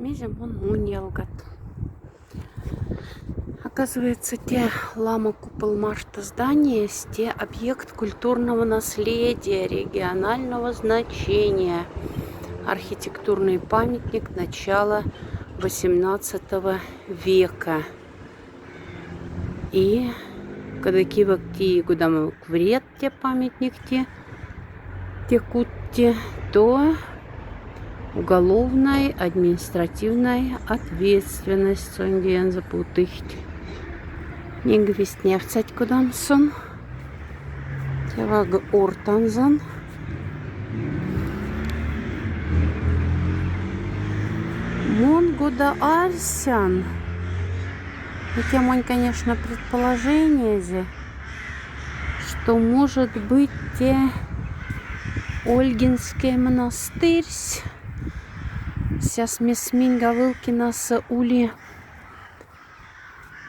Меземон муньялгат. Оказывается, те лама купол марта здания есть те объект культурного наследия регионального значения. Архитектурный памятник начала 18 века. И когда кивакти, куда мы вред те памятник те кутти, то уголовной административной ответственность сондиен запутыхт. Нингвист нефтять кудамсон. Теваг ортанзан. Монгуда арсян. Хотя мой, конечно, предположение зе, что может быть те Ольгинский монастырь. Сейчас месминга вылкина с ули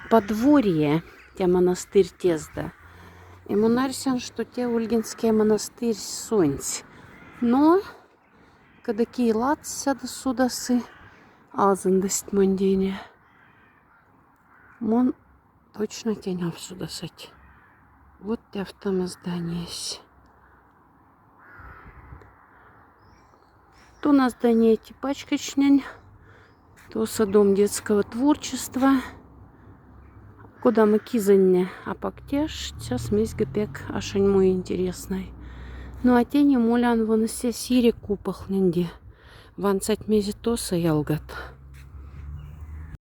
подворье, те монастырь тезда. И монарсян, что те Ольгинский монастырь сонць. Но, когда кийлат сяда судасы, азындасть мандине. Мон точно тянем сюда сать. Вот те в том здании есть. То на здании типачкачнень, то садом детского творчества. Куда мы кизанне, а пактеш, сейчас месь гапек ашень мой интересный. Ну а тени мулян вон все сири купах ненди. Ван цать мези тоса ялгат.